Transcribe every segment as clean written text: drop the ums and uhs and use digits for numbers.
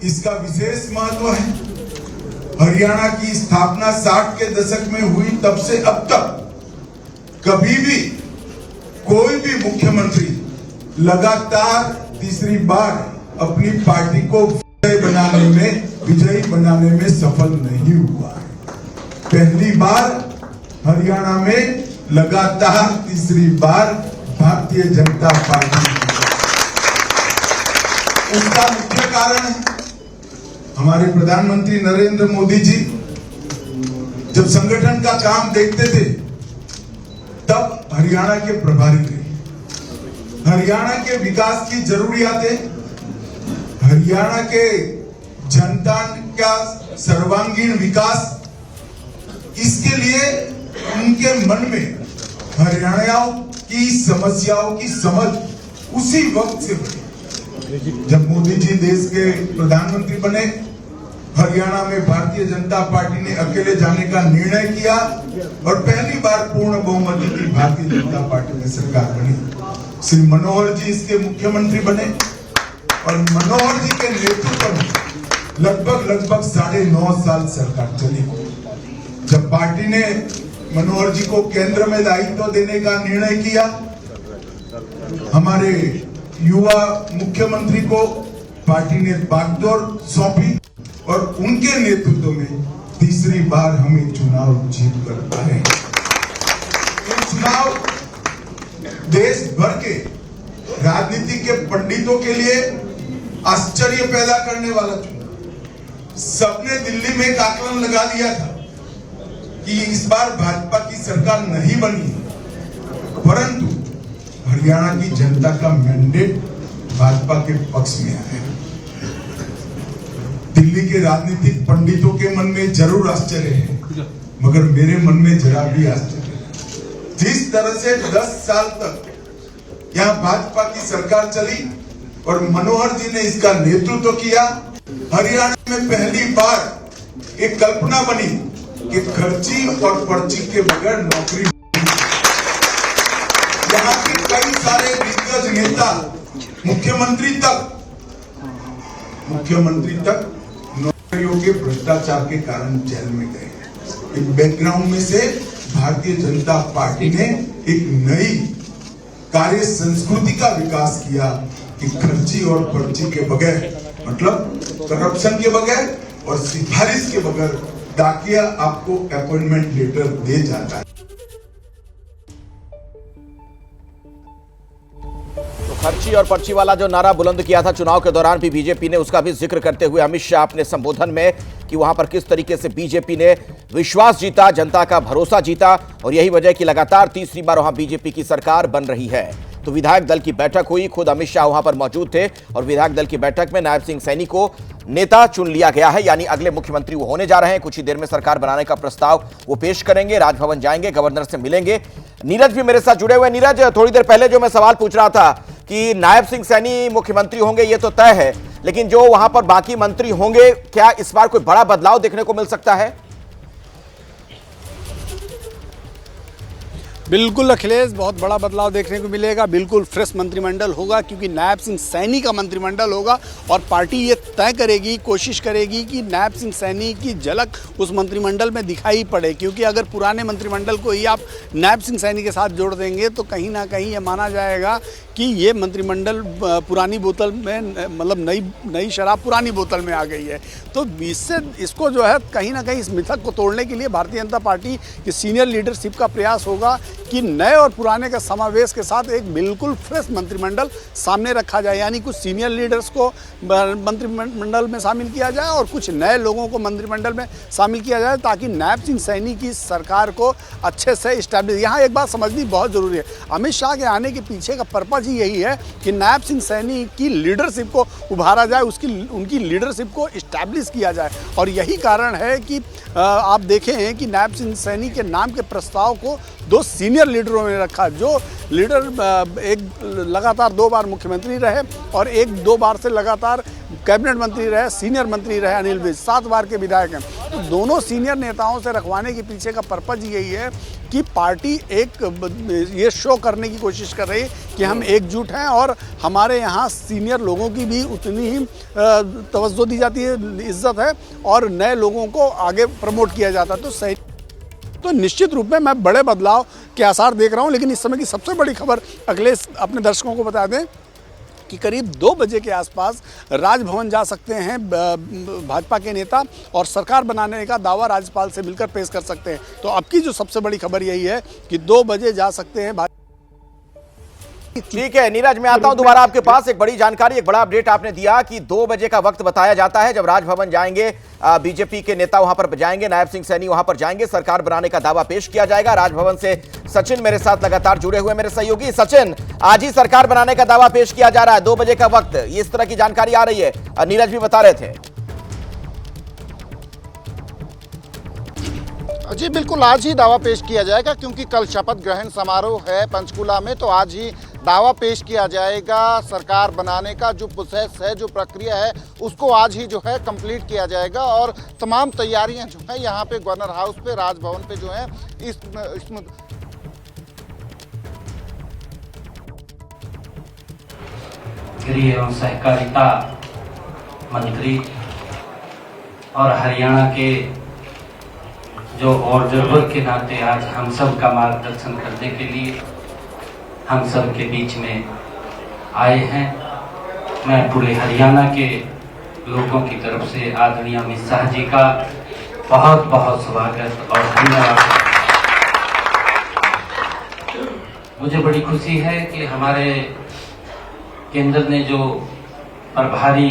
इसका विशेष महत्व है। हरियाणा की स्थापना 60 के दशक में हुई, तब से अब तक कभी भी कोई भी मुख्यमंत्री लगातार तीसरी बार अपनी पार्टी को विजयी बनाने में सफल नहीं हुआ है। पहली बार हरियाणा में लगातार तीसरी बार भारतीय जनता पार्टी, उसका मुख्य कारण है हमारे प्रधानमंत्री नरेंद्र मोदी जी जब संगठन का काम देखते थे तब हरियाणा के प्रभारी थे। हरियाणा के विकास की जरूरियातें, हरियाणा के जनता का सर्वांगीण विकास, इसके लिए उनके मन में हरियाणा की समस्याओं की समझ उसी वक्त से बनी जब मोदी जी देश के प्रधानमंत्री बने। हरियाणा में भारतीय जनता पार्टी ने अकेले जाने का निर्णय किया और पहली बार पूर्ण बहुमत की भारतीय जनता पार्टी में सरकार बनी। श्री मनोहर जी इसके मुख्यमंत्री बने और मनोहर जी के नेतृत्व में लगभग 9.5 साल सरकार चली। जब पार्टी ने मनोहर जी को केंद्र में दायित्व देने का निर्णय किया, हमारे युवा मुख्यमंत्री को पार्टी ने बागडोर सौंपी और उनके नेतृत्व में तीसरी बार हमें चुनाव जीत कर पाए। ये चुनाव देश भर के राजनीति के पंडितों के लिए आश्चर्य पैदा करने वाला चुनाव। सबने दिल्ली में एक आकलन लगा दिया था कि इस बार भाजपा की सरकार नहीं बनी, परंतु हरियाणा की जनता का मैंडेट भाजपा के पक्ष में आया। दिल्ली के राजनीतिक पंडितों के मन में जरूर आश्चर्य है, मगर मेरे मन में जरा भी आश्चर्य है। जिस तरह से 10 साल तक यहाँ भाजपा की सरकार चली और मनोहर जी ने इसका नेतृत्व किया, हरियाणा में पहली बार एक कल्पना बनी कि खर्ची और पर्ची के बगैर नौकरी। यहाँ के कई सारे दिग्गज नेता मुख्यमंत्री तक नौकरियों के भ्रष्टाचार के कारण जेल में गए। एक बैकग्राउंड में से भारतीय जनता पार्टी ने एक नई कार्य संस्कृति का विकास किया कि खर्ची और पर्ची के बगैर, मतलब करप्शन के बगैर और सिफारिश के बगैर डाकिया आपको अपॉइंटमेंट लेटर दे जाता है। खर्ची और पर्ची वाला जो नारा बुलंद किया था चुनाव के दौरान भी बीजेपी ने, उसका भी जिक्र करते हुए अमित शाह अपने संबोधन में कि वहां पर किस तरीके से बीजेपी ने विश्वास जीता, जनता का भरोसा जीता और यही वजह कि लगातार तीसरी बार वहां बीजेपी की सरकार बन रही है। तो विधायक दल की बैठक हुई, खुद अमित शाह वहां पर मौजूद थे और विधायक दल की बैठक में नायब सिंह सैनी को नेता चुन लिया गया है, यानी अगले मुख्यमंत्री वो होने जा रहे हैं। कुछ ही देर में सरकार बनाने का प्रस्ताव वो पेश करेंगे, राजभवन जाएंगे, गवर्नर से मिलेंगे। नीरज भी मेरे साथ जुड़े हुए। नीरज, थोड़ी देर पहले जो मैं सवाल पूछ रहा था कि नायब सिंह सैनी मुख्यमंत्री होंगे ये तो तय है, लेकिन जो वहां पर बाकी मंत्री होंगे, क्या इस बार कोई बड़ा बदलाव देखने को मिल सकता है? बिल्कुल अखिलेश, बहुत बड़ा बदलाव देखने को मिलेगा। बिल्कुल फ्रेश मंत्रिमंडल होगा क्योंकि नायब सिंह सैनी का मंत्रिमंडल होगा और पार्टी ये तय करेगी, कोशिश करेगी कि नायब सिंह सैनी की झलक उस मंत्रिमंडल में दिखाई पड़े, क्योंकि अगर पुराने मंत्रिमंडल को ही आप नायब सिंह सैनी के साथ जोड़ देंगे तो कहीं ना कहीं ये माना जाएगा कि ये मंत्रिमंडल पुरानी बोतल में, मतलब नई शराब पुरानी बोतल में आ गई है। तो इसको जो है कहीं ना कहीं इस मिथक को तोड़ने के लिए भारतीय जनता पार्टी की सीनियर लीडरशिप का प्रयास होगा कि नए और पुराने के समावेश के साथ एक बिल्कुल फ्रेश मंत्रिमंडल सामने रखा जाए, यानी कुछ सीनियर लीडर्स को मंत्रिमंडल में शामिल किया जाए और कुछ नए लोगों को मंत्रिमंडल में शामिल किया जाए, ताकि नायब सिंह सैनी की सरकार को अच्छे से इस्टेब्लिश। यहाँ एक बात समझनी बहुत ज़रूरी है, अमित शाह के आने के पीछे का पर्पज ही यही है कि नायब सिंह सैनी की लीडरशिप को उभारा जाए, उनकी लीडरशिप को इस्टेब्लिश किया जाए। और यही कारण है कि आप देखें कि नायब सिंह सैनी के नाम के प्रस्ताव को 2 सीनियर लीडरों ने रखा, जो लीडर एक लगातार 2 बार मुख्यमंत्री रहे और 1-2 बार से लगातार कैबिनेट मंत्री रहे, सीनियर मंत्री रहे अनिल विज, 7 बार के विधायक हैं। तो दोनों सीनियर नेताओं से रखवाने के पीछे का पर्पज यही है कि पार्टी एक ये शो करने की कोशिश कर रही है कि हम एकजुट हैं और हमारे यहाँ सीनियर लोगों की भी उतनी ही तवज्जो दी जाती है, इज्जत है और नए लोगों को आगे प्रमोट किया जाता है। तो निश्चित रूप में मैं बड़े बदलाव के आसार देख रहा हूं। लेकिन इस समय की सबसे बड़ी खबर अखिलेश अपने दर्शकों को बता दें कि करीब 2 बजे के आसपास राजभवन जा सकते हैं भाजपा के नेता और सरकार बनाने का दावा राज्यपाल से मिलकर पेश कर सकते हैं। तो अब की जो सबसे बड़ी खबर यही है कि 2 बजे जा सकते हैं। ठीक है नीरज, मैं आता हूं दोबारा आपके पास। एक बड़ी जानकारी, एक बड़ा अपडेट आपने दिया कि 2 बजे का वक्त बताया जाता है जब राजभवन जाएंगे, बीजेपी के नेता वहां पर जाएंगे, नायब सिंह सैनी वहां पर जाएंगे, सरकार बनाने का दावा पेश किया जाएगा। राजभवन से सचिन मेरे साथ लगातार जुड़े हुए, मेरे सहयोगी सचिन, आज ही सरकार बनाने का दावा पेश किया जा रहा है, 2 बजे का वक्त, इस तरह की जानकारी आ रही है, नीरज भी बता रहे थे। जी बिल्कुल, आज ही दावा पेश किया जाएगा क्योंकि कल शपथ ग्रहण समारोह है पंचकुला में, तो आज ही दावा पेश किया जाएगा। सरकार बनाने का जो प्रोसेस है, जो प्रक्रिया है, उसको आज ही जो है कंप्लीट किया जाएगा और तमाम तैयारियां जो है यहाँ पे गवर्नर हाउस पे, राजभवन पे जो है इसमें गृह एवं सहकारिता मंत्री और हरियाणा के जो ऑब्जर्वर के नाते आज हम सब का मार्गदर्शन करने के लिए हम सब के बीच में आए हैं। मैं पूरे हरियाणा के लोगों की तरफ से आदरणीय अमित शाह जी का बहुत बहुत स्वागत और धन्यवाद। मुझे बड़ी खुशी है कि हमारे केंद्र ने जो प्रभारी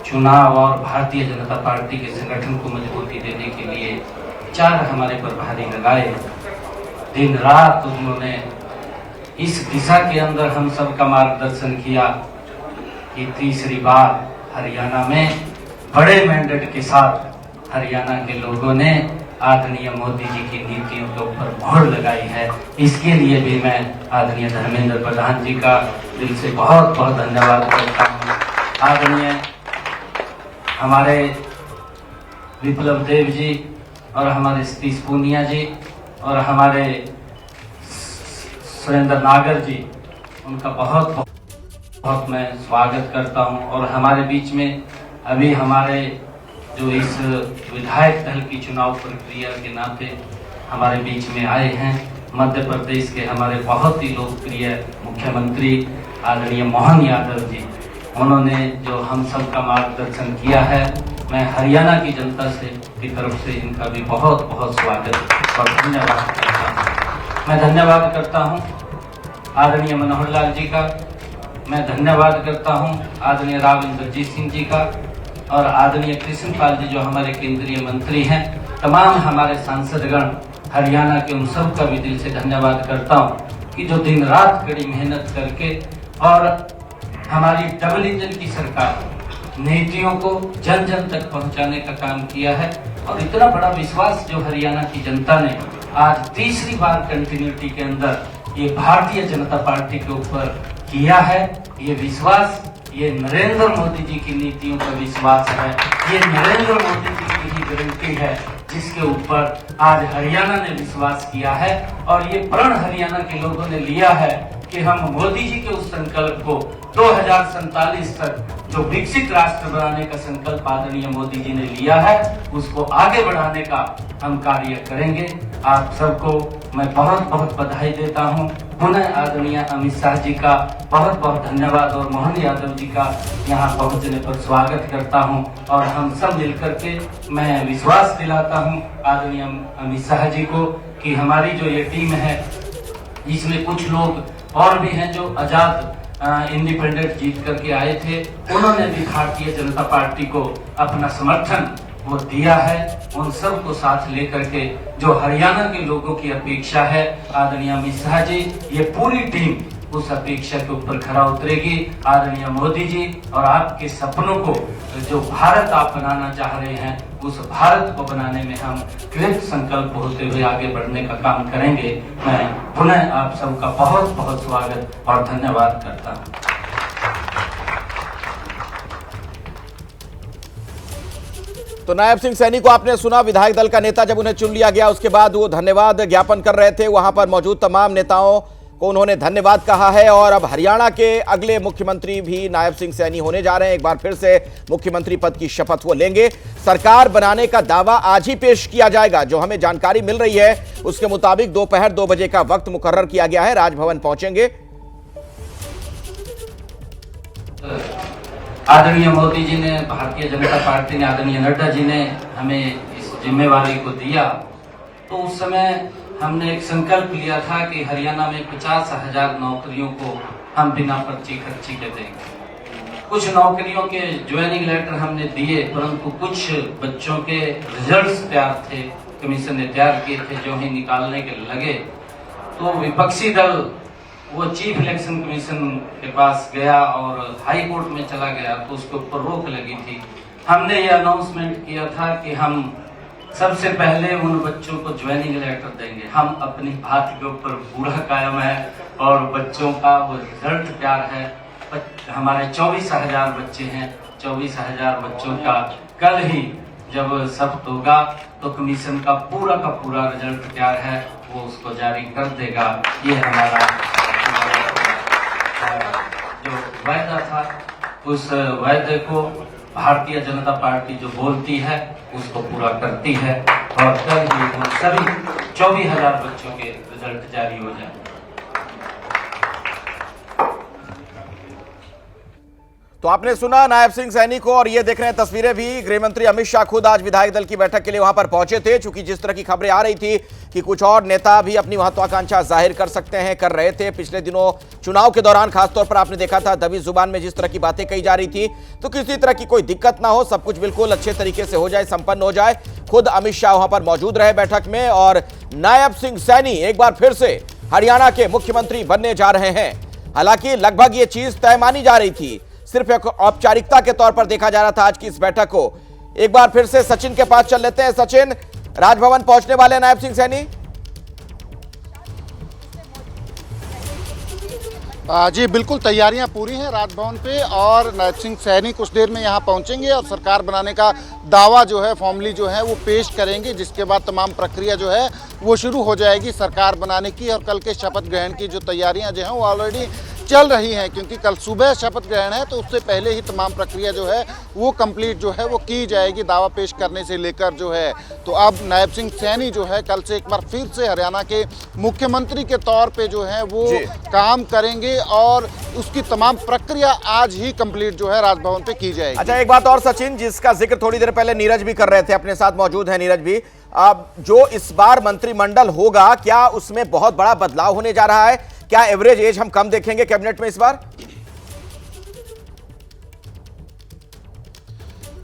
चुनाव और भारतीय जनता पार्टी के संगठन को मजबूती देने के लिए 4 हमारे प्रभारी लगाए। दिन रात उन्होंने इस दिशा के अंदर हम सब का मार्गदर्शन किया कि तीसरी बार हरियाणा में बड़े मैंडेट के साथ हरियाणा के लोगों ने आदरणीय मोदी जी की नीतियों के ऊपर मोहर लगाई है। इसके लिए भी मैं आदरणीय धर्मेंद्र प्रधान जी का दिल से बहुत बहुत धन्यवाद करता हूँ। आदरणीय हमारे विप्लव देव जी और हमारे सतीश पूनिया जी और हमारे सुरेंद्र नागर जी, उनका बहुत बहुत मैं स्वागत करता हूं। और हमारे बीच में अभी हमारे जो इस विधायक दल की चुनाव प्रक्रिया के नाते हमारे बीच में आए हैं, मध्य प्रदेश के हमारे बहुत ही लोकप्रिय मुख्यमंत्री आदरणीय मोहन यादव जी, उन्होंने जो हम सब का मार्गदर्शन किया है, मैं हरियाणा की जनता से की तरफ से इनका भी बहुत बहुत स्वागत और धन्यवाद करता हूँ। मैं धन्यवाद करता हूं आदरणीय मनोहर लाल जी का, मैं धन्यवाद करता हूं आदरणीय राव इंद्रजीत सिंह जी का और आदरणीय कृष्ण पाल जी जो हमारे केंद्रीय मंत्री हैं, तमाम हमारे सांसदगण हरियाणा के उन सब का भी दिल से धन्यवाद करता हूं कि जो दिन रात कड़ी मेहनत करके और हमारी डबल इंजन की सरकार नीतियों को जन जन तक पहुंचाने का काम किया है। और इतना बड़ा विश्वास जो हरियाणा की जनता ने आज तीसरी बार कंटिन्यूटी के अंदर ये भारतीय जनता पार्टी के ऊपर किया है, ये विश्वास ये नरेंद्र मोदी जी की नीतियों का विश्वास है, ये नरेंद्र मोदी जी की ही गारंटी है जिसके ऊपर आज हरियाणा ने विश्वास किया है। और ये प्रण हरियाणा के लोगों ने लिया है कि हम मोदी जी के उस संकल्प को 2047 तक जो विकसित राष्ट्र बनाने का संकल्प आदरणीय मोदी जी ने लिया है, उसको आगे बढ़ाने का हम कार्य करेंगे। आप सबको मैं बहुत बहुत बधाई देता हूं। पुनः आदरणीय अमित शाह जी का बहुत बहुत धन्यवाद और मोहन यादव जी का यहां पहुंचने पर स्वागत करता हूं। और हम सब मिलकर के मैं विश्वास दिलाता हूं आदरणीय अमित शाह जी को कि हमारी जो ये टीम है, इसमें कुछ लोग और भी हैं जो आजाद इंडिपेंडेंट जीत करके आए थे, उन्होंने भी भारतीय जनता पार्टी को अपना समर्थन वो दिया है। उन सब को साथ लेकर के जो हरियाणा के लोगों की अपेक्षा है, आदरणीय अमित शाह जी, ये पूरी टीम उस अपेक्षा के ऊपर खरा उतरेगी। आदरणीय मोदी जी और आपके सपनों को जो भारत आप बनाना चाह रहे हैं, उस भारत को बनाने में हम कृत संकल्प होते हुए आगे बढ़ने का काम करेंगे। मैं पुनः आप सबका बहुत बहुत स्वागत और धन्यवाद करता हूँ। तो नायब सिंह सैनी को आपने सुना, विधायक दल का नेता जब उन्हें चुन लिया गया उसके बाद वो धन्यवाद ज्ञापन कर रहे थे। वहां पर मौजूद तमाम नेताओं को उन्होंने धन्यवाद कहा है और अब हरियाणा के अगले मुख्यमंत्री भी नायब सिंह सैनी होने जा रहे हैं। एक बार फिर से मुख्यमंत्री पद की शपथ वो लेंगे। सरकार बनाने का दावा आज ही पेश किया जाएगा। जो हमें जानकारी मिल रही है उसके मुताबिक दोपहर 2 बजे का वक्त मुकर्रर किया गया है। राजभवन पहुंचेंगे। आदरणीय मोदी जी ने, भारतीय जनता पार्टी ने, आदरणीय नड्डा जी ने हमें इस जिम्मेवारी को दिया, तो उस समय हमने एक संकल्प लिया था कि हरियाणा में 50,000 नौकरियों को हम बिना पर्ची खर्ची के देंगे। कुछ नौकरियों के ज्वाइनिंग लेटर हमने दिए, परंतु कुछ बच्चों के रिजल्ट्स तैयार थे, कमीशन ने तैयार किए थे, जो ही निकालने के लगे तो विपक्षी दल वो चीफ इलेक्शन कमीशन के पास गया और हाई कोर्ट में चला गया, तो उसके ऊपर रोक लगी थी। हमने ये अनाउंसमेंट किया था कि हम सबसे पहले उन बच्चों को ज्वाइनिंग लेटर देंगे। हम अपनी बात के ऊपर पूरा कायम है और बच्चों का वो रिजल्ट तैयार है। हमारे 24,000 बच्चे हैं, 24,000 बच्चों का कल ही जब सब्त होगा तो कमीशन का पूरा रिजल्ट तैयार है, वो उसको जारी कर देगा। ये हमारा जो वायदा था, उस वायदे को भारतीय जनता पार्टी जो बोलती है उसको पूरा करती है और कल ही उन सभी 24,000 बच्चों के रिजल्ट जारी हो जाए। तो आपने सुना नायब सिंह सैनी को, और ये देख रहे हैं तस्वीरें भी। गृह मंत्री अमित शाह खुद आज विधायक दल की बैठक के लिए वहां पर पहुंचे थे। चूंकि जिस तरह की खबरें आ रही थी कि कुछ और नेता भी अपनी महत्वाकांक्षा जाहिर कर सकते हैं, कर रहे थे पिछले दिनों चुनाव के दौरान, खासतौर पर आपने देखा था दबी जुबान में जिस तरह की बातें कही जा रही थी, तो किसी तरह की कोई दिक्कत ना हो, सब कुछ बिल्कुल अच्छे तरीके से हो जाए, संपन्न हो जाए। खुद अमित शाह वहां पर मौजूद रहे बैठक में और नायब सिंह सैनी एक बार फिर से हरियाणा के मुख्यमंत्री बनने जा रहे हैं। हालांकि लगभग ये चीज तय मानी जा रही थी, सिर्फ एक औपचारिकता के तौर पर देखा जा रहा था आज की इस बैठक को। एक बार फिर से सचिन के पास चल लेते हैं। सचिन, राजभवन पहुंचने वाले नायब सिंह सैनी? जी बिल्कुल, तैयारियां पूरी हैं राजभवन पे और नायब सिंह सैनी कुछ देर में यहां पहुंचेंगे और सरकार बनाने का दावा जो है फॉर्मली जो है वो पेश करेंगे, जिसके बाद तमाम प्रक्रिया जो है वो शुरू हो जाएगी सरकार बनाने की। और कल के शपथ ग्रहण की जो तैयारियां जो हैं वो ऑलरेडी चल रही हैं, क्योंकि कल सुबह शपथ ग्रहण है तो उससे पहले ही तमाम प्रक्रिया जो है वो कंप्लीट जो है वो की जाएगी, दावा पेश करने से लेकर जो है। तो अब नायब सिंह सैनी जो है कल से एक बार फिर से हरियाणा के मुख्यमंत्री के तौर पे जो है वो काम करेंगे और उसकी तमाम प्रक्रिया आज ही कंप्लीट जो है राजभवन पे की जाएगी। अच्छा, एक बात और सचिन, जिसका जिक्र थोड़ी देर पहले नीरज भी कर रहे थे, अपने साथ मौजूद है नीरज भी। अब जो इस बार मंत्रिमंडल होगा, क्या उसमें बहुत बड़ा बदलाव होने जा रहा है? क्या एवरेज एज हम कम देखेंगे कैबिनेट में इस बार?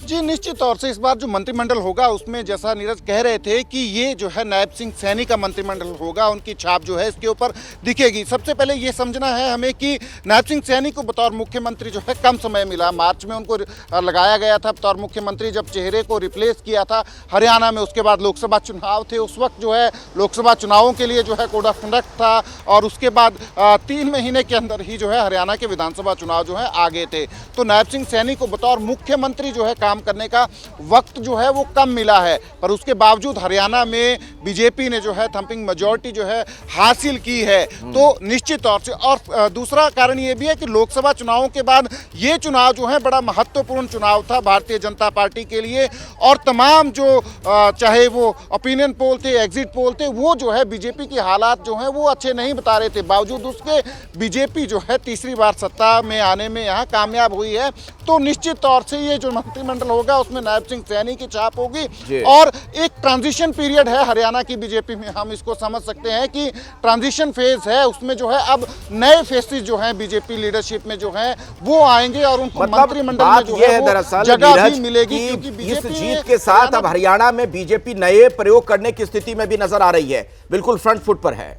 जी निश्चित तौर से इस बार जो मंत्रिमंडल होगा उसमें जैसा नीरज कह रहे थे कि ये जो है नायब सिंह सैनी का मंत्रिमंडल होगा, उनकी छाप जो है इसके ऊपर दिखेगी। सबसे पहले ये समझना है हमें कि नायब सिंह सैनी को बतौर मुख्यमंत्री जो है कम समय मिला। मार्च में उनको लगाया गया था बतौर मुख्यमंत्री, जब चेहरे को रिप्लेस किया था हरियाणा में। उसके बाद लोकसभा चुनाव थे, उस वक्त जो है लोकसभा चुनावों के लिए जो है कोड ऑफ कंडक्ट था और उसके बाद 3 महीने के अंदर ही जो है हरियाणा के विधानसभा चुनाव जो है आ गए थे। तो नायब सिंह सैनी को बतौर मुख्यमंत्री जो है काम करने का वक्त जो है वो कम मिला है, पर उसके बावजूद हरियाणा में बीजेपी ने जो है थंपिंग मेजॉरिटी जो है हासिल की है। तो निश्चित तौर से, और दूसरा कारण ये भी है कि लोकसभा चुनावों के बाद ये चुनाव जो है बड़ा महत्वपूर्ण चुनाव था भारतीय जनता पार्टी के लिए और तमाम जो चाहे वो ओपिनियन पोल थे, एग्जिट पोल थे, वो जो है बीजेपी की हालात जो है वो अच्छे नहीं बता रहे थे। बावजूद उसके बीजेपी जो है तीसरी बार सत्ता में आने में यहाँ कामयाब हुई है। तो निश्चित तौर से ये जो मंत्रिमंडल होगा उसमें नायब सिंह सैनी की छाप होगी और एक ट्रांजिशन पीरियड है हरियाणा की बीजेपी में। हम इसको समझ सकते हैं कि ट्रांजिशन फेज है, उसमें जो है अब नए फेसेस जो हैं बीजेपी लीडरशिप में जो हैं वो आएंगे और उनको मंत्रिमंडल में जो है वो जगह भी मिलेगी, क्योंकि बीजेपी इस जीत के साथ अब हरियाणा में बीजेपी नए प्रयोग करने की स्थिति में भी नजर आ रही है, बिल्कुल फ्रंट फुट पर है।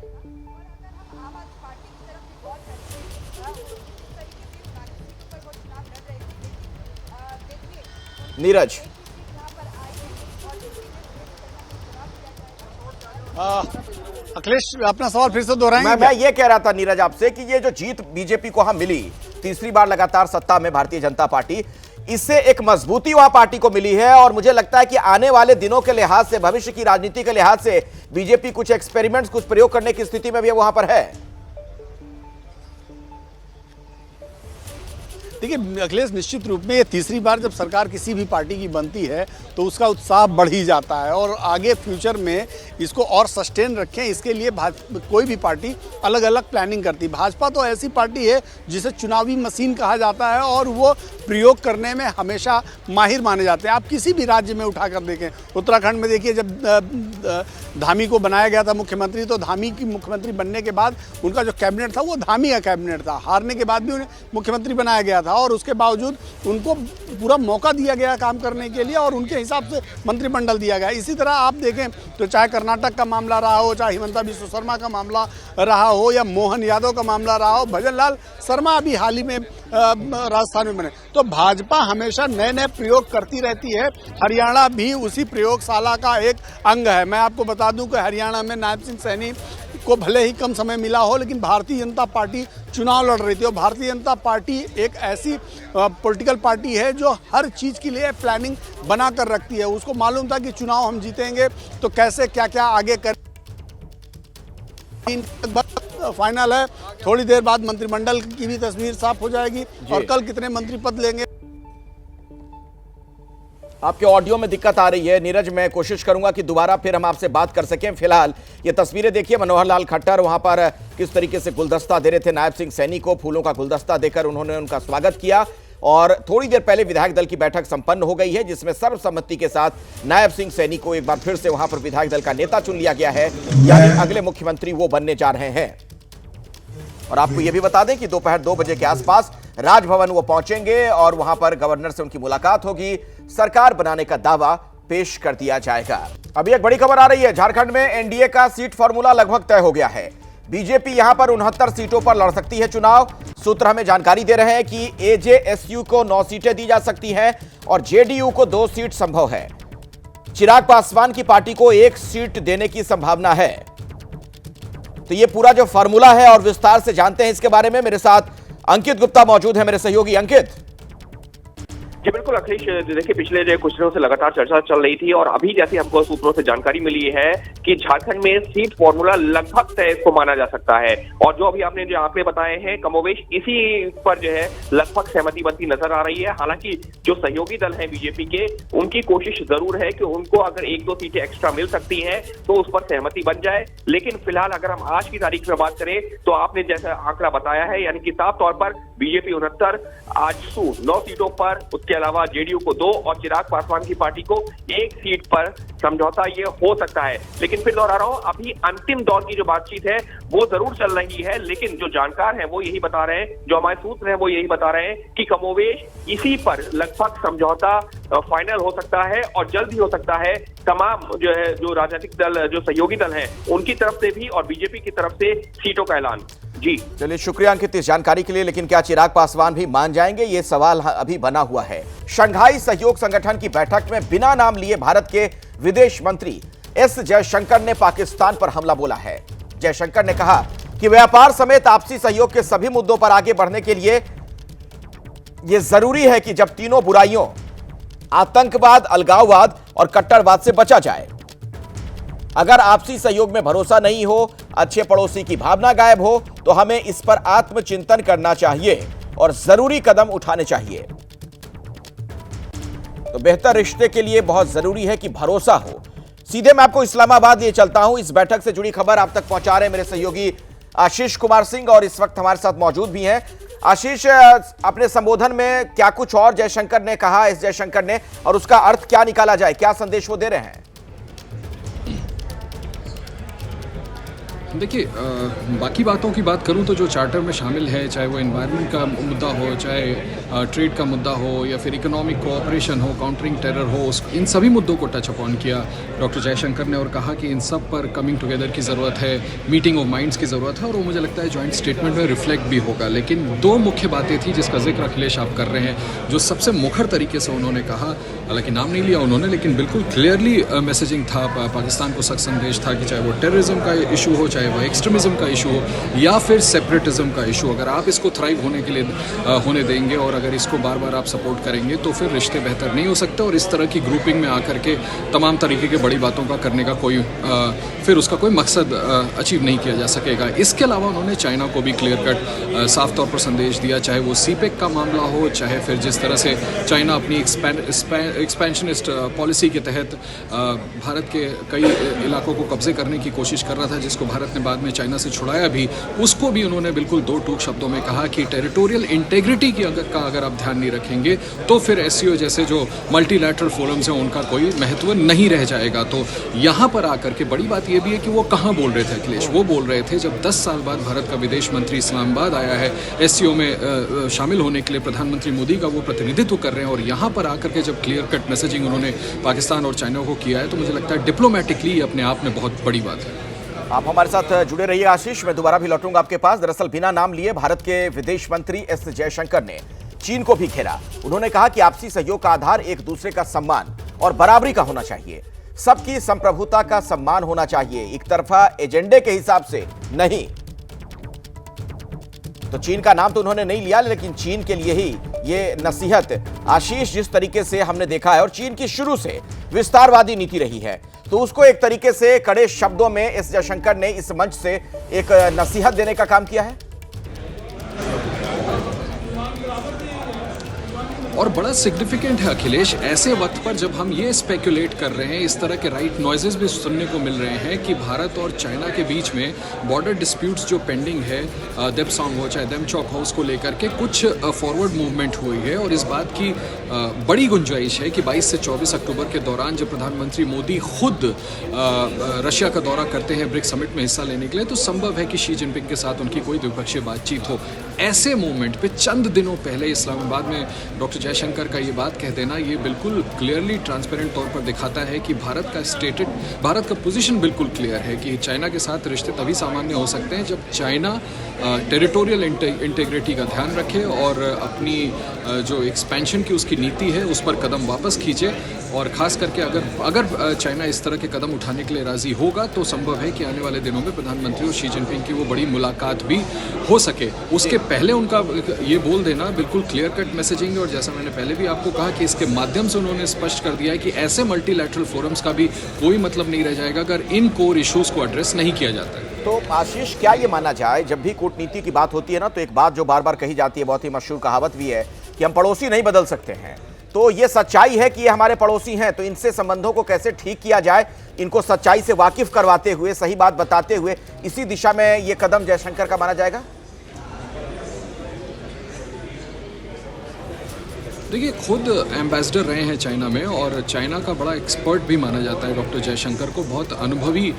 नीरज, अखिलेश अपना सवाल फिर से दोहराएंगे? मैं ये कह रहा था नीरज आपसे कि ये जो जीत बीजेपी को हम मिली, तीसरी बार लगातार सत्ता में भारतीय जनता पार्टी, इससे एक मजबूती वहां पार्टी को मिली है और मुझे लगता है कि आने वाले दिनों के लिहाज से, भविष्य की राजनीति के लिहाज से बीजेपी कुछ एक्सपेरिमेंट्स, कुछ प्रयोग करने की स्थिति में भी वहां पर है। देखिए अखिलेश, निश्चित रूप में ये तीसरी बार जब सरकार किसी भी पार्टी की बनती है तो उसका उत्साह बढ़ ही जाता है और आगे फ्यूचर में इसको और सस्टेन रखें, इसके लिए कोई भी पार्टी अलग अलग प्लानिंग करती है। भाजपा तो ऐसी पार्टी है जिसे चुनावी मशीन कहा जाता है और वो प्रयोग करने में हमेशा माहिर माने जाते हैं। आप किसी भी राज्य में उठाकर देखें, उत्तराखंड में देखिए, जब धामी को बनाया गया था मुख्यमंत्री, तो धामी की मुख्यमंत्री बनने के बाद उनका जो कैबिनेट था वो धामी का कैबिनेट था। हारने के बाद भी उन्हें मुख्यमंत्री बनाया गया था और उसके बावजूद उनको पूरा मौका दिया गया काम करने के लिए और उनके हिसाब से मंत्रिमंडल दिया गया। इसी तरह आप देखें तो चाहे कर्नाटक का मामला रहा हो, चाहे हिमंता बिस्वा शर्मा का मामला रहा हो या मोहन यादव का मामला रहा हो, भजन लाल शर्मा अभी हाल ही में राजस्थान में बने। तो भाजपा हमेशा नए नए प्रयोग करती रहती है। हरियाणा भी उसी प्रयोगशाला का एक अंग है। मैं आपको बता दूं कि हरियाणा में नायब सिंह सैनी को भले ही कम समय मिला हो, लेकिन भारतीय जनता पार्टी चुनाव लड़ रही थी और भारतीय जनता पार्टी एक ऐसी पॉलिटिकल पार्टी है जो हर चीज़ के लिए प्लानिंग बना कर रखती है। उसको मालूम था कि चुनाव हम जीतेंगे तो कैसे क्या क्या आगे कर। फाइनल है, थोड़ी देर बाद मंत्रिमंडल की भी तस्वीर साफ हो जाएगी और कल कितने मंत्री पद लेंगे। आपके ऑडियो में दिक्कत आ रही है नीरज, मैं कोशिश करूंगा कि दोबारा फिर हम आपसे बात कर सकें। फिलहाल ये तस्वीरें देखिए, मनोहर लाल खट्टर वहां पर किस तरीके से गुलदस्ता दे रहे थे नायब सिंह सैनी को, फूलों का गुलदस्ता देकर उन्होंने उनका स्वागत किया। और थोड़ी देर पहले विधायक दल की बैठक संपन्न हो गई है जिसमें सर्वसम्मति के साथ नायब सिंह सैनी को एक बार फिर से वहां पर विधायक दल का नेता चुन लिया गया है, यानी अगले मुख्यमंत्री वो बनने जा रहे हैं। और आपको यह भी बता दें कि दोपहर 2 बजे के आसपास राजभवन वो पहुंचेंगे और वहां पर गवर्नर से उनकी मुलाकात होगी, सरकार बनाने का दावा पेश कर दिया जाएगा। अभी एक बड़ी खबर आ रही है, झारखंड में एनडीए का सीट फॉर्मूला लगभग तय हो गया है। बीजेपी यहां पर 69 सीटों पर लड़ सकती है चुनाव। सूत्र हमें जानकारी दे रहे हैं कि एजेएसयू को 9 सीटें दी जा सकती हैं और जेडीयू को 2 सीट संभव है। चिराग पासवान की पार्टी को 1 सीट देने की संभावना है। तो ये पूरा जो फॉर्मूला है और विस्तार से जानते हैं इसके बारे में, मेरे साथ अंकित गुप्ता मौजूद है, मेरे सहयोगी। अंकित। जी बिल्कुल अखिलेश, देखिए पिछले जो कुछ दिनों से लगातार चर्चा चल रही थी और अभी जैसे हमको सूत्रों से जानकारी मिली है कि झारखंड में सीट फॉर्मूला लगभग तय इसको माना जा सकता है और जो अभी आपने जो आंकड़े बताए हैं कमोवेश इसी पर जो है लगभग सहमति बनती नजर आ रही है। हालांकि जो सहयोगी दल हैं बीजेपी के, उनकी कोशिश जरूर है कि उनको अगर 1-2 सीटें एक्स्ट्रा मिल सकती हैं तो उस पर सहमति बन जाए। लेकिन फिलहाल अगर हम आज की तारीख में बात करें तो आपने जैसा आंकड़ा बताया है, यानी कि साफ तौर पर बीजेपी 69, आजसू 9 सीटों पर, उसके अलावा जेडीयू को 2 और चिराग पासवान की पार्टी को 1 सीट पर समझौता ये हो सकता है। लेकिन फिर दोहरा रहा हूं, अभी अंतिम दौर की जो बातचीत है वो जरूर चल रही है, लेकिन जो जानकार हैं वो यही बता रहे हैं, जो हमारे सूत्र हैं वो यही बता रहे हैं कि कमोवेश इसी पर लगभग समझौता फाइनल हो सकता है और जल्द ही हो सकता है। तमाम जो है जो राजनीतिक दल, जो सहयोगी दल हैं, उनकी तरफ से भी और बीजेपी की तरफ से सीटों का ऐलान। जी चलिए, शुक्रिया अंकित इस जानकारी के लिए। लेकिन क्या चिराग पासवान भी मान जाएंगे, ये सवाल अभी बना हुआ है। शंघाई सहयोग संगठन की बैठक में बिना नाम लिए भारत के विदेश मंत्री एस जयशंकर ने पाकिस्तान पर हमला बोला है। जयशंकर ने कहा कि व्यापार समेत आपसी सहयोग के सभी मुद्दों पर आगे बढ़ने के लिए यह जरूरी है कि जब तीनों बुराइयों आतंकवाद, अलगाववाद और कट्टरवाद से बचा जाए। अगर आपसी सहयोग में भरोसा नहीं हो, अच्छे पड़ोसी की भावना गायब हो, तो हमें इस पर आत्मचिंतन करना चाहिए और जरूरी कदम उठाने चाहिए। तो बेहतर रिश्ते के लिए बहुत जरूरी है कि भरोसा हो। सीधे मैं आपको इस्लामाबाद ले चलता हूं। इस बैठक से जुड़ी खबर आप तक पहुंचा रहे हैं मेरे सहयोगी आशीष कुमार सिंह और इस वक्त हमारे साथ मौजूद भी हैं। आशीष, अपने संबोधन में क्या कुछ और जयशंकर ने कहा, एस जयशंकर ने, और उसका अर्थ क्या निकाला जाए, क्या संदेश वो दे रहे हैं? देखिए, बाकी बातों की बात करूं तो जो चार्टर में शामिल है, चाहे वो एनवायरनमेंट का मुद्दा हो, चाहे ट्रेड का मुद्दा हो या फिर इकोनॉमिक कोऑपरेशन हो, काउंटरिंग टेरर हो, इन सभी मुद्दों को टच अपॉन किया डॉक्टर जयशंकर ने और कहा कि इन सब पर कमिंग टुगेदर की ज़रूरत है, मीटिंग ऑफ माइंड्स की ज़रूरत है और वो मुझे लगता है जॉइंट स्टेटमेंट में रिफ्लेक्ट भी होगा। लेकिन 2 मुख्य बातें थी जिसका जिक्र अखिलेश आप कर रहे हैं, जो सबसे मुखर तरीके से उन्होंने कहा, हालांकि नाम नहीं लिया उन्होंने, लेकिन बिल्कुल क्लियरली मैसेजिंग था, पाकिस्तान को सख्त संदेश था कि चाहे वो टेररिज्म का इशू हो, चाहे वह एक्सट्रीमिज्म का इशू हो या फिर सेपरेटिज्म का इशू, अगर आप इसको थ्राइव होने के लिए होने देंगे और अगर इसको बार बार आप सपोर्ट करेंगे तो फिर रिश्ते बेहतर नहीं हो सकते और इस तरह की ग्रुपिंग में आकर के तमाम तरीके की बड़ी बातों का करने का कोई फिर उसका कोई मकसद अचीव नहीं किया जा सकेगा। इसके अलावा उन्होंने चाइना को भी क्लियर कट साफ तौर पर संदेश दिया, चाहे वो सीपेक का मामला हो, चाहे फिर जिस तरह से चाइना अपनी एक्सपेंशनिस्ट पॉलिसी के तहत भारत के कई इलाकों को कब्जे करने की कोशिश कर रहा था, जिसको भारत ने बाद में चाइना से छुड़ाया भी, उसको भी उन्होंने बिल्कुल दो टूक शब्दों में कहा कि टेरिटोरियल इंटेग्रिटी की अगर आप ध्यान नहीं रखेंगे तो फिर एससीओ जैसे जो मल्टीलैटरल फोरम्स हैं उनका कोई महत्व नहीं रह जाएगा। तो यहाँ पर आकर के बड़ी बात यह भी है कि वो कहाँ बोल रहे थे अखिलेश, वो बोल रहे थे जब 10 साल बाद भारत का विदेश मंत्री इस्लामाबाद आया है, एससीओ में शामिल होने के लिए प्रधानमंत्री मोदी का वो प्रतिनिधित्व कर रहे हैं और यहाँ पर आकर के जब क्लियर कट मैसेजिंग उन्होंने पाकिस्तान और चाइना को किया है तो मुझे लगता है डिप्लोमेटिकली अपने आप में बहुत बड़ी बात है। आप हमारे साथ जुड़े रहिए आशीष, मैं दोबारा भी लौटूंगा आपके पास। दरअसल बिना नाम लिए भारत के विदेश मंत्री एस जयशंकर ने चीन को भी घेरा। उन्होंने कहा कि आपसी सहयोग का आधार एक दूसरे का सम्मान और बराबरी का होना चाहिए, सबकी संप्रभुता का सम्मान होना चाहिए, एक तरफा एजेंडे के हिसाब से नहीं। तो चीन का नाम तो उन्होंने नहीं लिया, लेकिन चीन के लिए ही ये नसीहत। आशीष, जिस तरीके से हमने देखा है और चीन की शुरू से विस्तारवादी नीति रही है, तो उसको एक तरीके से कड़े शब्दों में एस जयशंकर ने इस मंच से एक नसीहत देने का काम किया है और बड़ा सिग्निफिकेंट है अखिलेश, ऐसे वक्त पर जब हम ये स्पेकुलेट कर रहे हैं, इस तरह के राइट नॉइजेस भी सुनने को मिल रहे हैं कि भारत और चाइना के बीच में बॉर्डर डिस्प्यूट्स जो पेंडिंग है, देपसोंग हो चाहे देमचौक हो, उसको लेकर के कुछ फॉरवर्ड मूवमेंट हुई है और इस बात की बड़ी गुंजाइश है कि 22 से 24 अक्टूबर के दौरान जब प्रधानमंत्री मोदी खुद रशिया का दौरा करते हैं ब्रिक्स समिट में हिस्सा लेने के लिए, तो संभव है कि शी जिनपिंग के साथ उनकी कोई द्विपक्षीय बातचीत हो। ऐसे मूवमेंट पे चंद दिनों पहले इस्लामाबाद में डॉक्टर जयशंकर का ये बात कह देना, ये बिल्कुल क्लियरली ट्रांसपेरेंट तौर पर दिखाता है कि भारत का पोजीशन बिल्कुल क्लियर है कि चाइना के साथ रिश्ते तभी सामान्य हो सकते हैं जब चाइना टेरिटोरियल इंटेग्रिटी का ध्यान रखे और अपनी जो एक्सपेंशन की उसकी नीति है उस पर कदम वापस खींचे। और ख़ास करके अगर चाइना इस तरह के कदम उठाने के लिए राज़ी होगा तो संभव है कि आने वाले दिनों में प्रधानमंत्री और शी जिनपिंग की वो बड़ी मुलाकात भी हो सके। उसके पहले उनका ये बोल देना बिल्कुल क्लियर कट मैसेजिंग है और जैसा मैंने पहले भी आपको कहा कि इसके माध्यम से उन्होंने स्पष्ट कर दिया है कि ऐसे मल्टीलैटरल फोरम्स का भी कोई मतलब नहीं रह जाएगा अगर इन कोर इश्यूज़ को एड्रेस नहीं किया जाता है। तो आशीष, क्या ये माना जाए, जब भी कूटनीति की बात होती है ना, तो एक बात जो बार बार कही जाती है, बहुत ही मशहूर कहावत भी है कि हम पड़ोसी नहीं बदल सकते हैं। तो ये सच्चाई है कि ये हमारे पड़ोसी हैं, तो इनसे संबंधों को कैसे ठीक किया जाए, इनको सच्चाई से वाकिफ करवाते हुए, सही बात बताते हुए, इसी दिशा में ये कदम जयशंकर का माना जाएगा। देखिए, खुद एम्बेसडर रहे हैं चाइना में और चाइना का बड़ा एक्सपर्ट भी माना जाता है डॉक्टर जयशंकर को, बहुत अनुभवी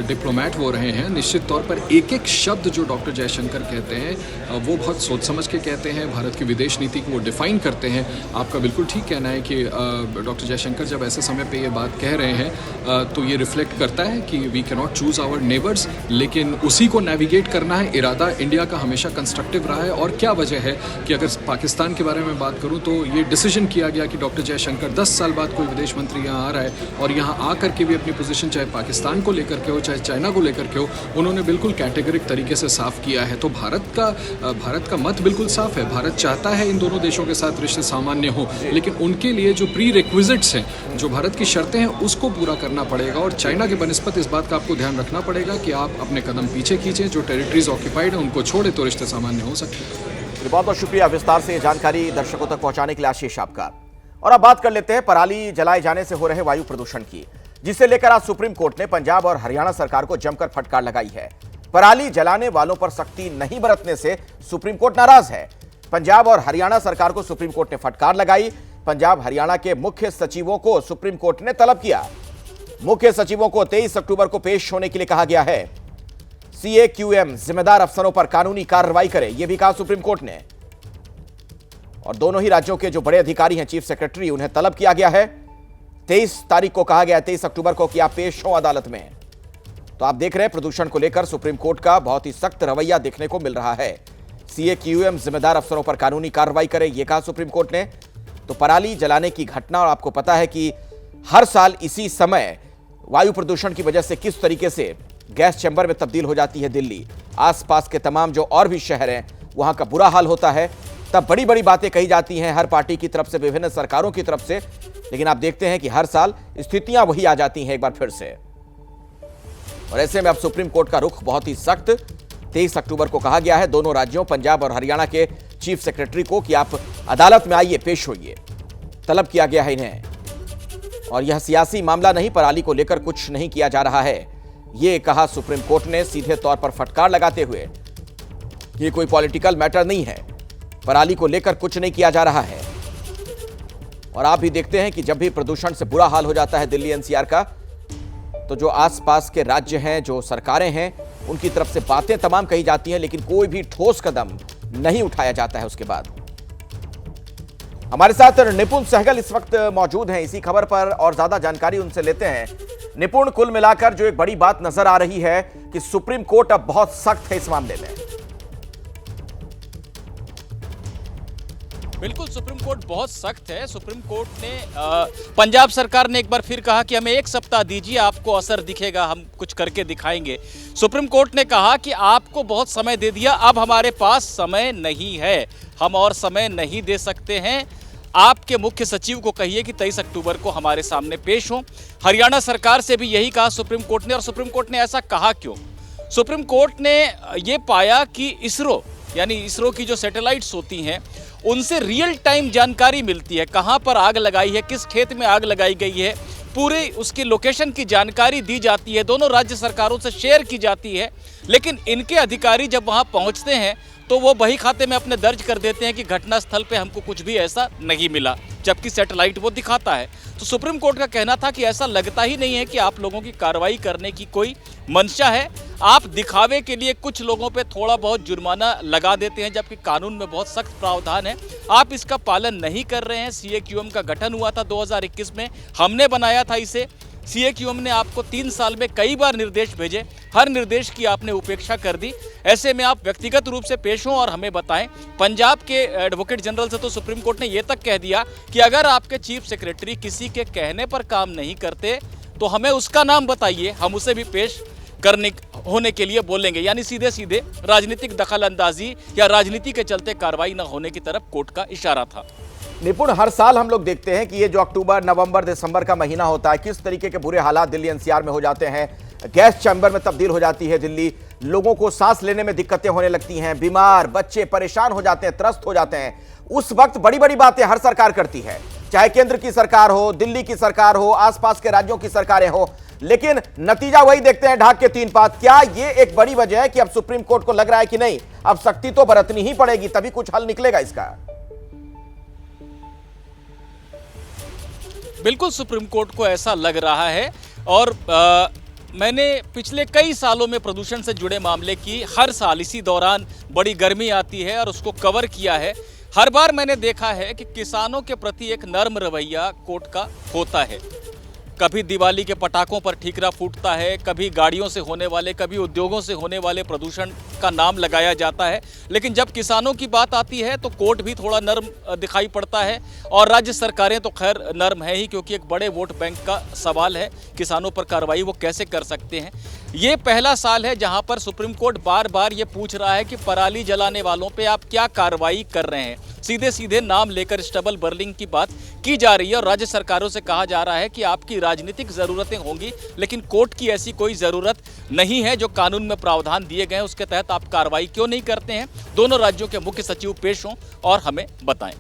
डिप्लोमेट वो रहे हैं। निश्चित तौर पर एक एक शब्द जो डॉक्टर जयशंकर कहते हैं वो बहुत सोच समझ के कहते हैं, भारत की विदेश नीति को वो डिफाइन करते हैं। आपका बिल्कुल ठीक कहना है कि डॉक्टर जयशंकर जब ऐसे समय पे ये बात कह रहे हैं तो ये रिफ्लेक्ट करता है कि we can not choose our neighbours, लेकिन उसी को नेविगेट करना है। इरादा इंडिया का हमेशा कंस्ट्रक्टिव रहा है और क्या वजह है कि अगर पाकिस्तान के बारे में बात करूँ तो ये डिसीजन किया गया कि डॉक्टर जयशंकर 10 साल बाद कोई विदेश मंत्री यहाँ आ रहा है और यहाँ आकर के भी अपनी पोजीशन चाहे पाकिस्तान को लेकर के हो चाहे चाइना को लेकर के हो, उन्होंने बिल्कुल कैटेगरिक तरीके से साफ किया है। तो भारत का मत बिल्कुल साफ है। भारत चाहता है इन दोनों देशों के साथ रिश्ते सामान्य हो, लेकिन उनके लिए जो प्री रिक्विजिट्स हैं, जो भारत की शर्तें हैं, उसको पूरा करना पड़ेगा और चाइना के बनिस्पत इस बात का आपको ध्यान रखना पड़ेगा कि आप अपने कदम पीछे खींचें, जो टेरिटरीज ऑक्यूपाइड हैं उनको छोड़े तो रिश्ते सामान्य हो सकते। बहुत बहुत शुक्रिया विस्तार से जानकारी दर्शकों तक पहुंचाने के लिए आशीष आपका। और अब बात कर लेते हैं पराली जलाए जाने से हो रहे वायु प्रदूषण की, जिसे लेकर आज सुप्रीम कोर्ट ने पंजाब और हरियाणा सरकार को जमकर फटकार लगाई है। पराली जलाने वालों पर सख्ती नहीं बरतने से सुप्रीम कोर्ट नाराज है। पंजाब और हरियाणा सरकार को सुप्रीम कोर्ट ने फटकार लगाई। पंजाब हरियाणा के मुख्य सचिवों को सुप्रीम कोर्ट ने तलब किया। मुख्य सचिवों को 23 अक्टूबर को पेश होने के लिए कहा गया है। CAQM जिम्मेदार अफसरों पर कानूनी कार्रवाई करे, यह भी कहा सुप्रीम कोर्ट ने। और दोनों ही राज्यों के जो बड़े अधिकारी हैं, चीफ सेक्रेटरी, उन्हें तलब किया गया है। 23 तारीख को कहा गया है, 23 अक्टूबर को कि आप पेश हो अदालत में। तो आप देख रहे हैं प्रदूषण को लेकर सुप्रीम कोर्ट का बहुत ही सख्त रवैया देखने को मिल रहा है। CAQM जिम्मेदार अफसरों पर कानूनी कार्रवाई करे, यह कहा सुप्रीम कोर्ट ने। तो पराली जलाने की घटना, और आपको पता है कि हर साल इसी समय वायु प्रदूषण की वजह से किस तरीके से गैस चैम्बर में तब्दील हो जाती है दिल्ली, आसपास के तमाम जो और भी शहर हैं वहां का बुरा हाल होता है, तब बड़ी बड़ी बातें कही जाती हैं हर पार्टी की तरफ से, विभिन्न सरकारों की तरफ से। लेकिन आप देखते हैं कि हर साल स्थितियां वही आ जाती हैं एक बार फिर से। और ऐसे में अब सुप्रीम कोर्ट का रुख बहुत ही सख्त। 23 अक्टूबर को कहा गया है दोनों राज्यों पंजाब और हरियाणा के चीफ सेक्रेटरी को कि आप अदालत में आइए, पेश होइए। तलब किया गया है इन्हें। और यह सियासी मामला नहीं, पराली को लेकर कुछ नहीं किया जा रहा है, यह कहा सुप्रीम कोर्ट ने सीधे तौर पर फटकार लगाते हुए। ये कोई पॉलिटिकल मैटर नहीं है, पराली को लेकर कुछ नहीं किया जा रहा है। और आप भी देखते हैं कि जब भी प्रदूषण से बुरा हाल हो जाता है दिल्ली एनसीआर का, तो जो आसपास के राज्य हैं, जो सरकारें हैं, उनकी तरफ से बातें तमाम कही जाती हैं, लेकिन कोई भी ठोस कदम नहीं उठाया जाता है उसके बाद। हमारे साथ निपुण सहगल इस वक्त मौजूद हैं इसी खबर पर, और ज्यादा जानकारी उनसे लेते हैं। निपुण, कुल मिलाकर जो एक बड़ी बात नजर आ रही है कि सुप्रीम कोर्ट अब बहुत सख्त है इस मामले में। बिल्कुल, सुप्रीम कोर्ट बहुत सख्त है। सुप्रीम कोर्ट ने पंजाब सरकार ने एक बार फिर कहा कि हमें 1 सप्ताह दीजिए, आपको असर दिखेगा, हम कुछ करके दिखाएंगे। सुप्रीम कोर्ट ने कहा कि आपको बहुत समय दे दिया, अब हमारे पास समय नहीं है, हम और समय नहीं दे सकते हैं। आपके मुख्य सचिव को कहिए कि 23 अक्टूबर को हमारे सामने पेश हो। हरियाणा सरकार से भी यही कहा सुप्रीम कोर्ट ने। और सुप्रीम कोर्ट ने ऐसा कहा क्यों? सुप्रीम कोर्ट ने ये पाया कि इसरो, यानी इसरो की जो सैटेलाइट्स होती हैं, उनसे रियल टाइम जानकारी मिलती है, कहां पर आग लगाई है, किस खेत में आग लगाई गई है, पूरे उसकी लोकेशन की जानकारी दी जाती है, दोनों राज्य सरकारों से शेयर की जाती है। लेकिन इनके अधिकारी जब वहां पहुंचते हैं तो वो बही खाते में अपने दर्ज कर देते हैं कि घटनास्थल पे हमको कुछ भी ऐसा नहीं मिला, जबकि सैटेलाइट वो दिखाता है। तो सुप्रीम कोर्ट का कहना था कि ऐसा लगता ही नहीं है कि आप लोगों की कार्रवाई करने की कोई मंशा है, आप दिखावे के लिए कुछ लोगों पे थोड़ा बहुत जुर्माना लगा देते हैं, जबकि कानून में बहुत सख्त प्रावधान है, आप इसका पालन नहीं कर रहे हैं। CAQM का गठन हुआ था 2021 में, हमने बनाया था इसे। CAQM ने आपको 3 साल में कई बार निर्देश भेजे, हर निर्देश की आपने उपेक्षा कर दी। ऐसे में आप व्यक्तिगत रूप से पेश हों और हमें बताएं। पंजाब के एडवोकेट जनरल से तो सुप्रीम कोर्ट ने यह तक कह दिया कि अगर आपके चीफ सेक्रेटरी किसी के कहने पर काम नहीं करते तो हमें उसका नाम बताइए, हम उसे भी पेश करने होने के लिए बोलेंगे। यानी सीधे सीधे राजनीतिक दखल अंदाजी या राजनीति के चलते कार्रवाई न होने की तरफ कोर्ट का इशारा था। निपुण, हर साल हम लोग देखते हैं कि ये जो अक्टूबर, नवंबर, दिसंबर का महीना होता है, किस तरीके के बुरे हालात दिल्ली एनसीआर में हो जाते हैं। गैस चैम्बर में तब्दील हो जाती है दिल्ली, लोगों को सांस लेने में दिक्कतें होने लगती हैं, बीमार बच्चे परेशान हो जाते हैं, त्रस्त हो जाते हैं। उस वक्त बड़ी बड़ी बातें हर सरकार करती है, चाहे केंद्र की सरकार हो, दिल्ली की सरकार हो, आसपास के राज्यों की सरकारें हो, लेकिन नतीजा वही देखते हैं, ढाक के 3 पात। क्या ये एक बड़ी वजह है कि अब सुप्रीम कोर्ट को लग रहा है कि नहीं, अब सख्ती तो बरतनी ही पड़ेगी, तभी कुछ हल निकलेगा इसका? बिल्कुल, सुप्रीम कोर्ट को ऐसा लग रहा है। और मैंने पिछले कई सालों में प्रदूषण से जुड़े मामले की हर साल इसी दौरान बड़ी गर्मी आती है और उसको कवर किया है। हर बार मैंने देखा है कि किसानों के प्रति एक नर्म रवैया कोर्ट का होता है। कभी दिवाली के पटाखों पर ठीकरा फूटता है, कभी गाड़ियों से होने वाले, कभी उद्योगों से होने वाले प्रदूषण का नाम लगाया जाता है, लेकिन जब किसानों की बात आती है तो कोर्ट भी थोड़ा नर्म दिखाई पड़ता है। और राज्य सरकारें तो खैर नर्म है ही, क्योंकि एक बड़े वोट बैंक का सवाल है, किसानों पर कार्रवाई वो कैसे कर सकते हैं। ये पहला साल है जहां पर सुप्रीम कोर्ट बार बार ये पूछ रहा है कि पराली जलाने वालों पे आप क्या कार्रवाई कर रहे हैं। सीधे सीधे नाम लेकर स्टबल बर्निंग की बात की जा रही है और राज्य सरकारों से कहा जा रहा है कि आपकी राजनीतिक ज़रूरतें होंगी, लेकिन कोर्ट की ऐसी कोई ज़रूरत नहीं है। जो कानून में प्रावधान दिए गए हैं उसके तहत आप कार्रवाई क्यों नहीं करते हैं? दोनों राज्यों के मुख्य सचिव पेश हों और हमें बताएं।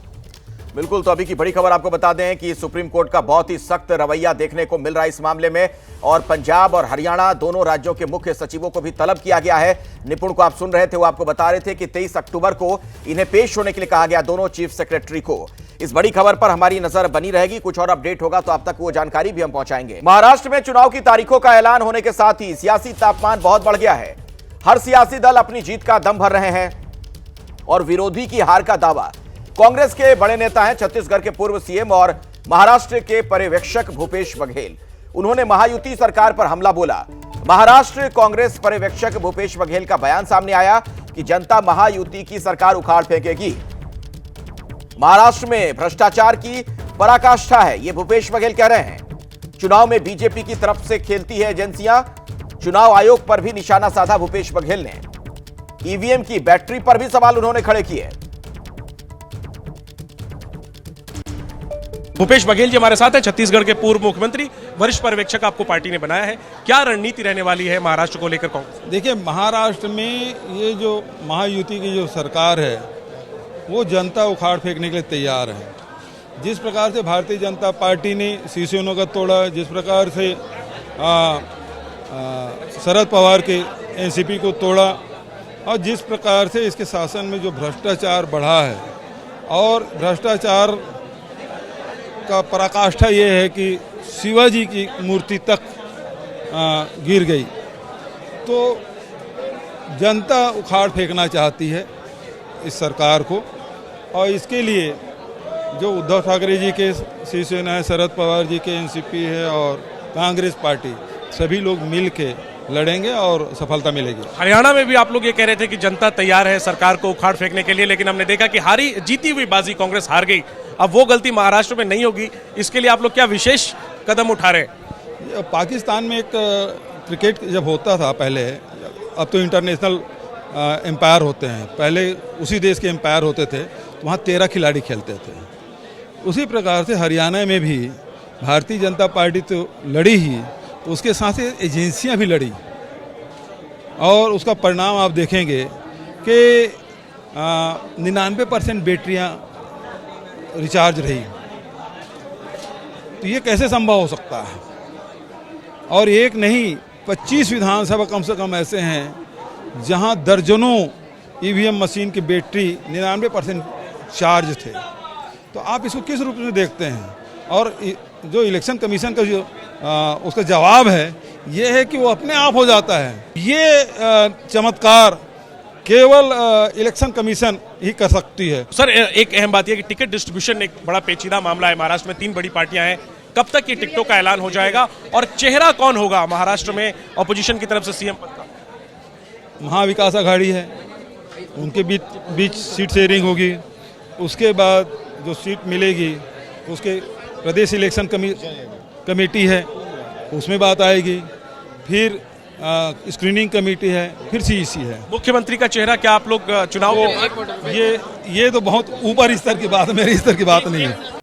बिल्कुल, तो अभी की बड़ी खबर आपको बता दें कि सुप्रीम कोर्ट का बहुत ही सख्त रवैया देखने को मिल रहा है इस मामले में, और पंजाब और हरियाणा दोनों राज्यों के मुख्य सचिवों को भी तलब किया गया है। निपुण को आप सुन रहे थे, वो आपको बता रहे थे कि 23 अक्टूबर को इन्हें पेश होने के लिए कहा गया, दोनों चीफ सेक्रेटरी को। इस बड़ी खबर पर हमारी नजर बनी रहेगी, कुछ और अपडेट होगा तो आप तक वो जानकारी भी हम पहुंचाएंगे। महाराष्ट्र में चुनाव की तारीखों का ऐलान होने के साथ ही सियासी तापमान बहुत बढ़ गया है। हर सियासी दल अपनी जीत का दम भर रहे हैं और विरोधी की हार का दावा। कांग्रेस के बड़े नेता हैं छत्तीसगढ़ के पूर्व सीएम और महाराष्ट्र के पर्यवेक्षक भूपेश बघेल। उन्होंने महायुति सरकार पर हमला बोला। महाराष्ट्र कांग्रेस पर्यवेक्षक भूपेश बघेल का बयान सामने आया कि जनता महायुति की सरकार उखाड़ फेंकेगी। महाराष्ट्र में भ्रष्टाचार की पराकाष्ठा है, ये भूपेश बघेल कह रहे हैं। चुनाव में बीजेपी की तरफ से खेलती है एजेंसियां, चुनाव आयोग पर भी निशाना साधा भूपेश बघेल ने। ईवीएम की बैटरी पर भी सवाल उन्होंने खड़े किए। भूपेश बघेल जी हमारे साथ हैं, छत्तीसगढ़ के पूर्व मुख्यमंत्री, वरिष्ठ पर्यवेक्षक आपको पार्टी ने बनाया है। क्या रणनीति रहने वाली है महाराष्ट्र को लेकर कांग्रेस? देखिए, महाराष्ट्र में ये जो महायुति की जो सरकार है वो जनता उखाड़ फेंकने के लिए तैयार है। जिस प्रकार से भारतीय जनता पार्टी ने शिवसेना का तोड़ा, जिस प्रकार से शरद पवार के एनसीपी को तोड़ा, और जिस प्रकार से इसके शासन में जो भ्रष्टाचार बढ़ा है, और भ्रष्टाचार का पराकाष्ठा ये है कि शिवाजी की मूर्ति तक गिर गई, तो जनता उखाड़ फेंकना चाहती है इस सरकार को। और इसके लिए जो उद्धव ठाकरे जी के शिवसेना है, शरद पवार जी के एनसीपी है और कांग्रेस पार्टी, सभी लोग मिल के लड़ेंगे और सफलता मिलेगी। हरियाणा में भी आप लोग ये कह रहे थे कि जनता तैयार है सरकार को उखाड़ फेंकने के लिए, लेकिन हमने देखा कि जीती हुई बाजी कांग्रेस हार गई। अब वो गलती महाराष्ट्र में नहीं होगी, इसके लिए आप लोग क्या विशेष कदम उठा रहे हैं? पाकिस्तान में एक क्रिकेट जब होता था पहले, अब तो इंटरनेशनल एम्पायर होते हैं, पहले उसी देश के एम्पायर होते थे, वहाँ 13 खिलाड़ी खेलते थे। उसी प्रकार से हरियाणा में भी भारतीय जनता पार्टी तो लड़ी ही, उसके साथ एजेंसियां भी लड़ी, और उसका परिणाम आप देखेंगे कि 99% बैटरियां रिचार्ज रही। तो ये कैसे संभव हो सकता है? और एक नहीं, 25 विधानसभा कम से कम ऐसे हैं जहां दर्जनों ईवीएम मशीन की बैटरी 99% चार्ज थे। तो आप इसको किस रूप में देखते हैं? और जो इलेक्शन कमीशन का जो उसका जवाब है ये है कि वो अपने आप हो जाता है। ये चमत्कार केवल इलेक्शन कमीशन ही कर सकती है। सर, एक अहम बात यह कि टिकट डिस्ट्रीब्यूशन एक बड़ा पेचीदा मामला है। महाराष्ट्र में 3 बड़ी पार्टियां हैं, कब तक ये टिकटों का ऐलान हो जाएगा और चेहरा कौन होगा महाराष्ट्र में अपोजिशन की तरफ से सीएम पद का? महाविकास आघाड़ी है, उनके बीच सीट शेयरिंग होगी। उसके बाद जो सीट मिलेगी उसके प्रदेश इलेक्शन कमेटी है, उसमें बात आएगी। फिर स्क्रीनिंग कमेटी है, फिर सीईसी है। मुख्यमंत्री का चेहरा क्या आप लोग चुनाव ये तो बहुत ऊपर स्तर की बात है, मेरे स्तर की बात नहीं है।